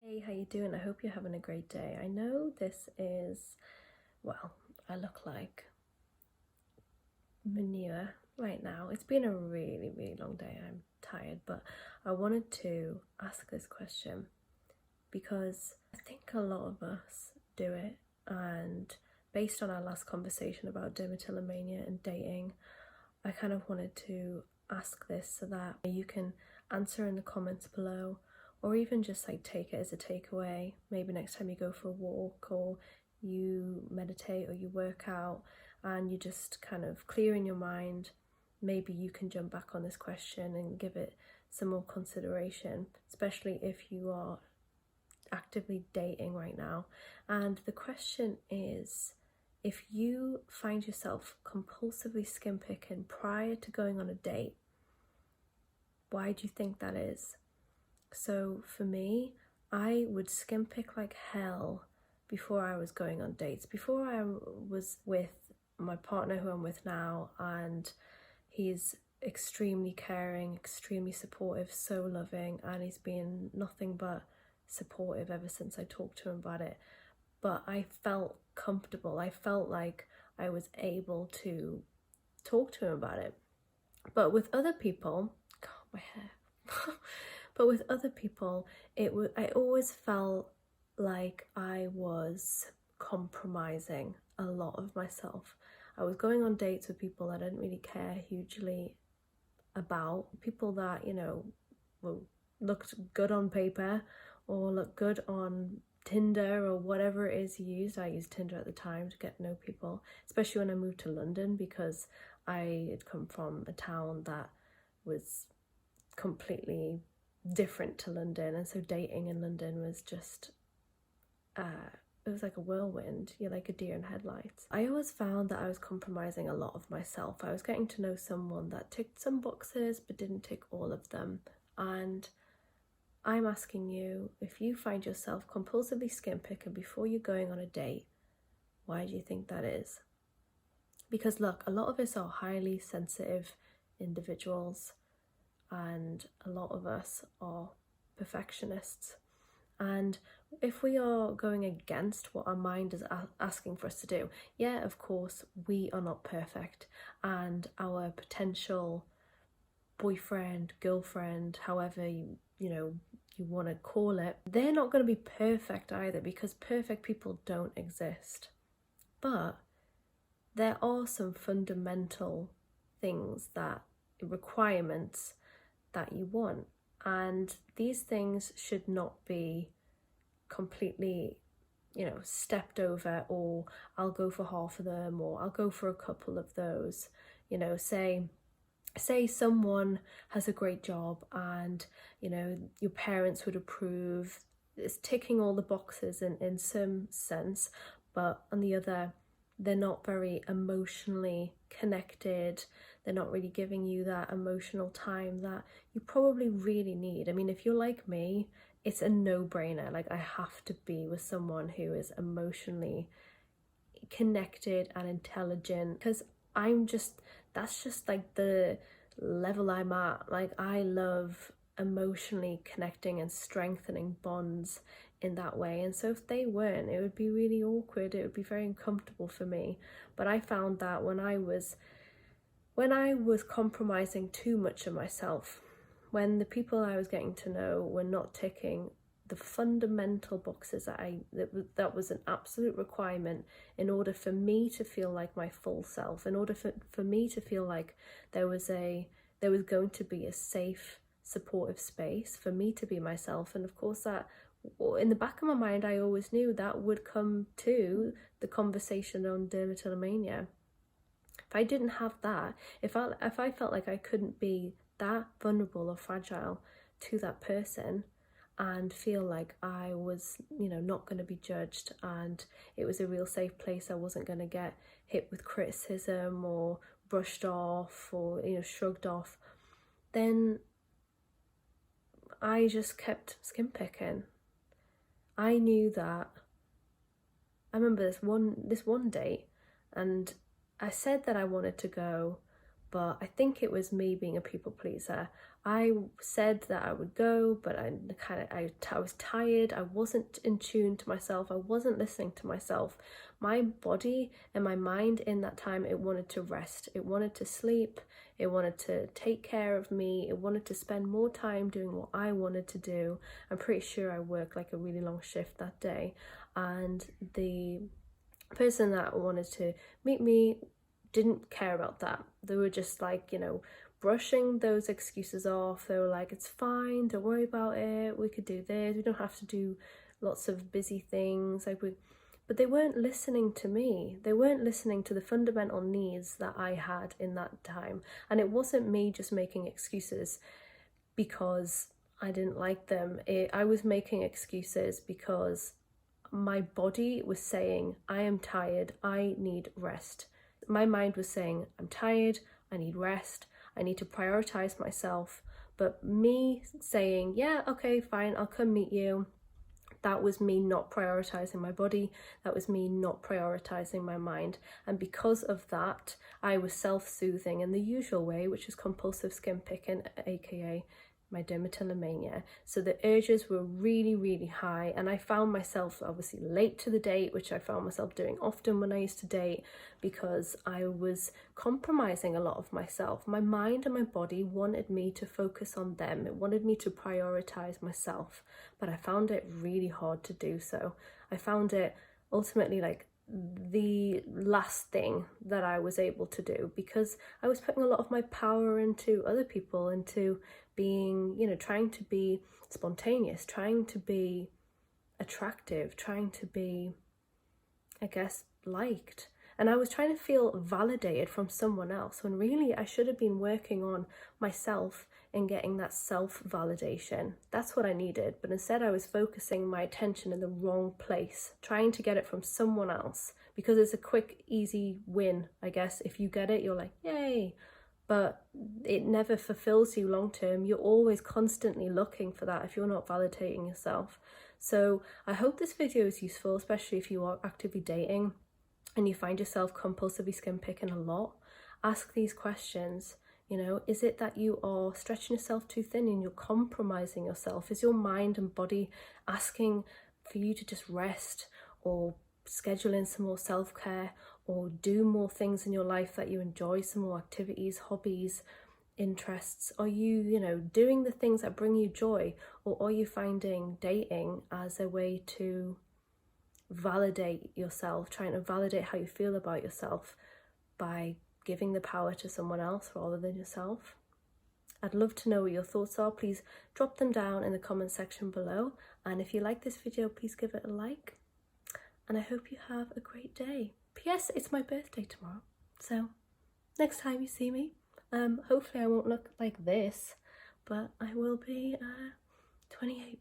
Hey, how you doing? I hope you're having a great day. I know this is, well, I look like manure right now. It's been a really, really long day. I'm tired, but I wanted to ask this question because I think a lot of us do it, and based on our last conversation about dermatillomania and dating, I kind of wanted to ask this so that you can answer in the comments below, or even just like take it as a takeaway. Maybe next time you go for a walk or you meditate or you work out and you just kind of clear in your mind, maybe you can jump back on this question and give it some more consideration, especially if you are actively dating right now. And the question is, if you find yourself compulsively skin picking prior to going on a date, why do you think that is? So for me, I would skin pick like hell before I was going on dates. Before I was with my partner who I'm with now, and he's extremely caring, extremely supportive, so loving, and he's been nothing but supportive ever since I talked to him about it. But I felt comfortable. I felt like I was able to talk to him about it. But with other people, God, my hair. But with other people, I always felt like I was compromising a lot of myself. I was going on dates with people I didn't really care hugely about, people that, looked good on paper or looked good on Tinder or whatever it is you used. I used Tinder at the time to get to know people, especially when I moved to London, because I had come from a town that was completely different to London, and so dating in London was just it was like a whirlwind. You're like a deer in headlights. I always found that I was compromising a lot of myself. I was getting to know someone that ticked some boxes but didn't tick all of them, and I'm asking you, if you find yourself compulsively skin picking before you're going on a date, why do you think that is? Because look, a lot of us are highly sensitive individuals, and a lot of us are perfectionists. And if we are going against what our mind is asking for us to do, yeah, of course, we are not perfect, and our potential boyfriend, girlfriend, however you want to call it, they're not going to be perfect either, because perfect people don't exist. But there are some fundamental things, that requirements that you want, and these things should not be completely stepped over, or I'll go for half of them, or I'll go for a couple of those. Say someone has a great job and your parents would approve, it's ticking all the boxes in some sense, but on the other, they're not very emotionally connected. They're not really giving you that emotional time that you probably really need. I mean, if you're like me, it's a no-brainer. Like, I have to be with someone who is emotionally connected and intelligent, because that's just like the level I'm at. Like, I love emotionally connecting and strengthening bonds in that way, and so if they weren't, it would be really awkward. It would be very uncomfortable for me. But I found that when I was compromising too much of myself, when the people I was getting to know were not ticking the fundamental boxes that was an absolute requirement in order for me to feel like my full self, in order for me to feel like there was going to be a safe, supportive space for me to be myself. And of course, that in the back of my mind, I always knew that would come to the conversation on dermatillomania. If I didn't have that, if I felt like I couldn't be that vulnerable or fragile to that person and feel like I was, not going to be judged, and it was a real safe place, I wasn't going to get hit with criticism or brushed off or, shrugged off, then I just kept skin picking. I knew that. I remember this one date, and I said that I wanted to go, but I think it was me being a people pleaser. I said that I would go, but I was tired. I wasn't in tune to myself. I wasn't listening to myself. My body and my mind in that time, it wanted to rest. It wanted to sleep. It wanted to take care of me. It wanted to spend more time doing what I wanted to do. I'm pretty sure I worked like a really long shift that day. And the person that wanted to meet me didn't care about that. They were just like, you know, brushing those excuses off. They were like, it's fine, don't worry about it, we could do this, we don't have to do lots of busy things, but they weren't listening to me. They weren't listening to the fundamental needs that I had in that time. And it wasn't me just making excuses because I didn't like them. I was making excuses because my body was saying, I am tired, I need rest. My mind was saying, I'm tired, I need rest, I need to prioritize myself. But me saying, yeah, okay, fine, I'll come meet you, that was me not prioritizing my body. That was me not prioritizing my mind. And because of that, I was self-soothing in the usual way, which is compulsive skin picking, aka my dermatillomania. So the urges were really, really high, and I found myself obviously late to the date, which I found myself doing often when I used to date, because I was compromising a lot of myself. My mind and my body wanted me to focus on them. It wanted me to prioritize myself, but I found it really hard to do so. I found it ultimately like the last thing that I was able to do, because I was putting a lot of my power into other people, into being, you know, trying to be spontaneous, trying to be attractive, trying to be, I guess, liked. And I was trying to feel validated from someone else, when really I should have been working on myself and getting that self-validation. That's what I needed. But instead I was focusing my attention in the wrong place, trying to get it from someone else, because it's a quick, easy win, I guess. If you get it, you're like, yay. But it never fulfills you long term. You're always constantly looking for that if you're not validating yourself. So I hope this video is useful, especially if you are actively dating and you find yourself compulsively skin picking a lot. Ask these questions. You know, is it that you are stretching yourself too thin and you're compromising yourself? Is your mind and body asking for you to just rest, or schedule in some more self-care, or do more things in your life that you enjoy, some more activities, hobbies, interests? Are you, you know, doing the things that bring you joy, or are you finding dating as a way to validate yourself, trying to validate how you feel about yourself by giving the power to someone else rather than yourself? I'd love to know what your thoughts are. Please drop them down in the comment section below, and if you like this video, please give it a like, and I hope you have a great day. P.S. It's my birthday tomorrow, so next time you see me, hopefully I won't look like this, but I will be 28.